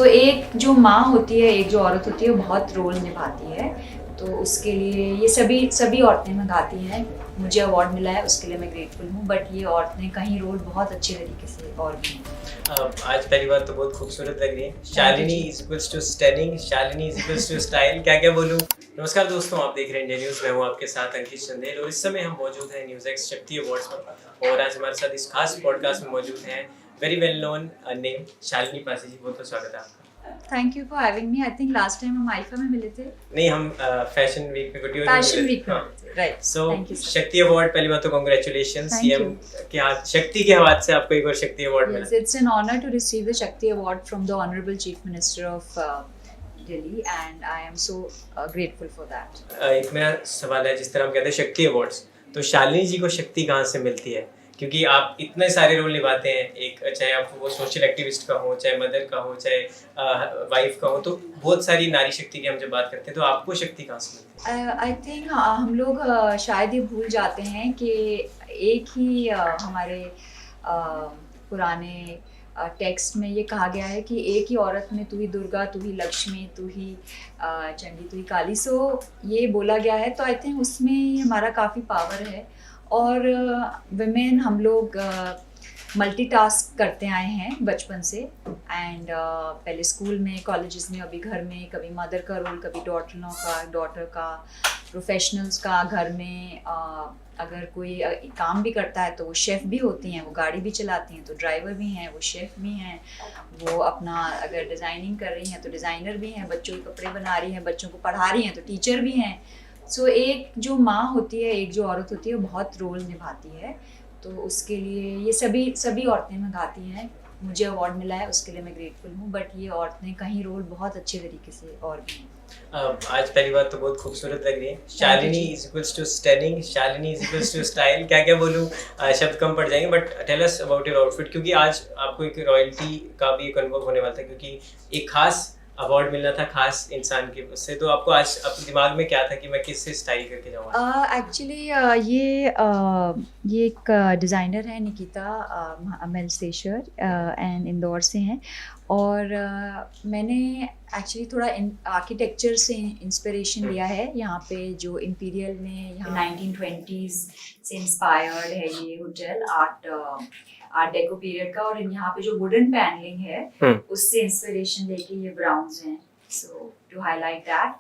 एक जो माँ होती है, एक जो औरत होती है, वो बहुत रोल निभाती है। तो उसके लिए ये सभी सभी औरतें निभाती हैं। मुझे अवार्ड मिला है, उसके लिए मैं ग्रेटफुल हूँ। बट ये औरतें कहीं रोल बहुत अच्छे तरीके से और भी हैं। आज पहली बात तो बहुत खूबसूरत लग रही है। Thank you Shalini ji. Is equals to stunning, Shalini is equals to style, क्या क्या बोलूं। नमस्कार दोस्तों, आप देख रहे हैं इंडिया न्यूज़। मैं हूं आपके साथ अंकित चंदेल और इस समय हम मौजूद हैं न्यूज़ एक्स शक्ति अवार्ड्स पर। और आज हमारे साथ इस खास पॉडकास्ट में मौजूद हैं very well known name Shalini Pasi ji. बहुत बहुत स्वागत है आपका। Thank you for having me. I think last time हम आईफा में मिले थे। नहीं, हम फैशन वीक पे कुटियोर में फैशन मिले वीक थे। में हाँ। मिले थे, right. So thank you sir. शक्ति अवार्ड, पहली बात तो कांग्रेचुलेशन। Thank CM you. के हाथ, शक्ति के हाथ से आपको एक और शक्ति अवार्ड Yes, मिला। it's an honor to receive the Shakti Award from the Honorable Chief Minister of Delhi, and I am so grateful for that. एक मेरा सवाल है, जिस तरह हम कहते हैं शक्ति अवार्ड्स, तो शालिनी जी को शक्ति कहाँ से मिलती है? क्योंकि आप इतने सारे रोल निभाते हैं, एक चाहे आप वो सोशल एक्टिविस्ट का हो, चाहे मदर का हो, चाहे वाइफ का हो, तो बहुत सारी नारी शक्ति की हम जब बात करते हैं, तो आपको शक्ति कहाँ से मिलती है? आई थिंक हम लोग शायद ये भूल जाते हैं कि एक ही हमारे पुराने टेक्स्ट में ये कहा गया है कि एक ही औरत में तू ही दुर्गा, तू ही लक्ष्मी, तू ही चंडी, तू ही काली। सो ये बोला गया है, तो आई थिंक उसमें हमारा काफ़ी पावर है। और विमेन हम लोग मल्टीटास्क करते आए हैं बचपन से। एंड पहले स्कूल में, कॉलेजेस में, अभी घर में, कभी मदर का रोल, कभी डॉटर का, प्रोफेशनल्स का, घर में अगर कोई काम भी करता है तो वो शेफ़ भी होती हैं, वो गाड़ी भी चलाती हैं तो ड्राइवर भी हैं, वो शेफ़ भी हैं, वो अपना अगर डिज़ाइनिंग कर रही हैं तो डिज़ाइनर भी हैं, बच्चों के कपड़े बना रही हैं, बच्चों को पढ़ा रही हैं तो टीचर भी हैं। एक जो माँ होती है, एक जो औरत होती है, वो बहुत रोल निभाती है। तो उसके लिए ये सभी सभी औरतें निभाती हैं। मुझे अवार्ड मिला है, उसके लिए मैं ग्रेटफुल हूँ। बट ये औरतें कहीं रोल बहुत अच्छे तरीके से और भी हैं। आज पहली बात तो बहुत खूबसूरत लग रही है। Shalini is equals to stunning, Shalini is equals to style, क्या क्या बोलूं। शब्द कम पड़ जाएंगे। But tell us about your outfit, क्योंकि आज आपको एक रॉयल्टी का भी एक अनुभव होने वाला था, क्योंकि एक खास अवार्ड मिलना था खास इंसान के उससे। तो आपको आज अपने दिमाग में क्या था कि मैं किससे स्टाइल करके जाऊँगा? एक्चुअली ये एक डिज़ाइनर है, निकिता मेलसेशर, एंड इंदौर से हैं। और मैंने एक्चुअली थोड़ा आर्किटेक्चर से इंस्पिरेशन लिया है। यहाँ पे जो इम्पीरियल में, यहाँ 1920s से इंस्पायर्ड है ये होटल, आर्ट डेको पीरियड का। और यहाँ पे जो वुडन पैनलिंग है उससे इंस्पिरेशन लेके ये ब्राउन्स हैं। सो टू हाईलाइट दैट,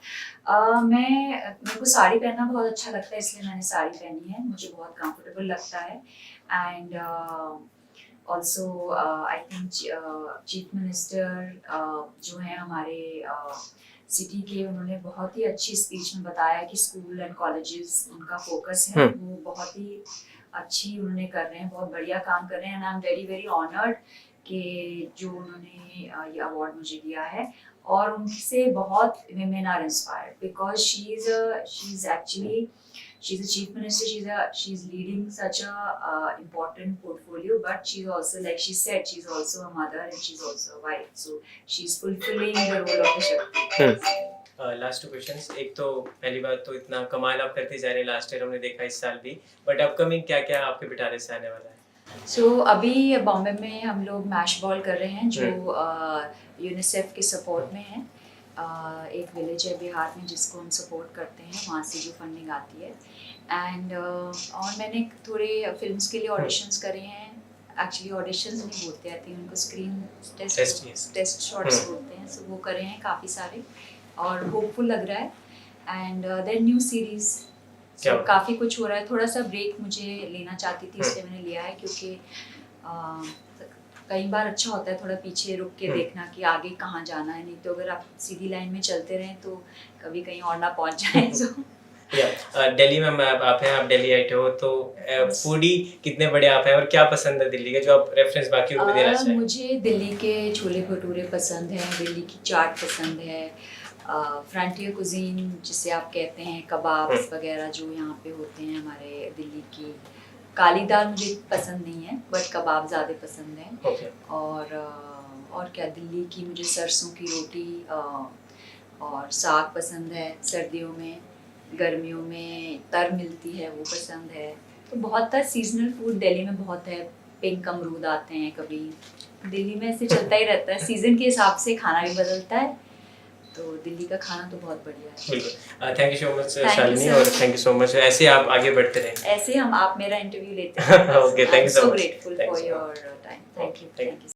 मेरे को साड़ी पहनना बहुत अच्छा लगता है, इसलिए मैंने साड़ी पहनी है। मुझे बहुत कंफर्टेबल लगता है। And also I think chief minister जो हैं हमारे सिटी के, उन्होंने बहुत ही अच्छी स्पीच में बताया कि स्कूल एंड कॉलेजेस उनका फोकस है, वो बहुत ही अच्छी उन्होंने कर रहे हैं, बहुत बढ़िया काम कर रहे हैं। And I am very very honoured कि जो उन्होंने ये अवार्ड मुझे दिया है। और उनसे बहुत women are inspired because she's actually she's a chief minister, she's leading such a important portfolio, but she's also, like she said, she's also a mother and she's also a wife, so she's fulfilling the role of the Shakti. Last two questions. एक तो पहली बात तो इतना कमाल आप करते जा रहे हैं, लास्ट ईयर हमने देखा, इस साल भी। बट अपकमिंग क्या क्या आपके पिटारे से आने वाला है? अभी बॉम्बे में हम लोग मैश बॉल कर रहे हैं, जो यूनिसेफ के सपोर्ट में है। एक विलेज है बिहार में जिसको हम सपोर्ट करते हैं, वहाँ से जो फंडिंग आती है। एंड और मैंने थोड़े फिल्म्स के लिए ऑडिशंस करे हैं। एक्चुअली ऑडिशंस नहीं बोलते, आती हैं उनको, स्क्रीन टेस्ट शॉट्स बोलते हैं। वो करे हैं काफ़ी सारे और होपफुल लग रहा है। एंड देन न्यू सीरीज़, काफ़ी कुछ हो रहा है। थोड़ा सा ब्रेक मुझे लेना चाहती थी, इसलिए मैंने लिया है, क्योंकि कई बार अच्छा होता है थोड़ा पीछे रुक के देखना कि आगे कहाँ जाना है। नहीं तो अगर आप सीधी लाइन में चलते रहें तो कभी कहीं और ना पहुँच जाए। दिल्ली में आप हैं, आप दिल्ली आए हो, तो फूडी कितने बड़े आप हैं और क्या पसंद है दिल्ली के, जो आप रेफरेंस बाकी को देना चाहें? मुझे दिल्ली के छोले भटूरे पसंद हैं, दिल्ली की चाट पसंद है, फ्रंटियर कुजीन जिसे आप कहते हैं, कबाब्स वगैरह जो यहाँ पे होते हैं हमारे दिल्ली की। काली दाल मुझे पसंद नहीं है, बट कबाब ज़्यादा पसंद है। और क्या, दिल्ली की मुझे सरसों की रोटी और साग पसंद है। सर्दियों में, गर्मियों में तर मिलती है, वो पसंद है। तो बहुत सारा सीजनल फूड दिल्ली में बहुत है। पिंक अमरूद आते हैं, कभी दिल्ली में ऐसे चलता ही रहता है, सीज़न के हिसाब से खाना भी बदलता है, तो दिल्ली का खाना तो बहुत बढ़िया है। बिल्कुल, thank you so much Thank you, Shalini, sir. और थैंक यू सो मच, ऐसे आप आगे बढ़ते रहें। ऐसे हम आप मेरा इंटरव्यू लेते हैं। Okay, thank you so so much. grateful Thanks for so your time. Thank you. Thank you. Thank you.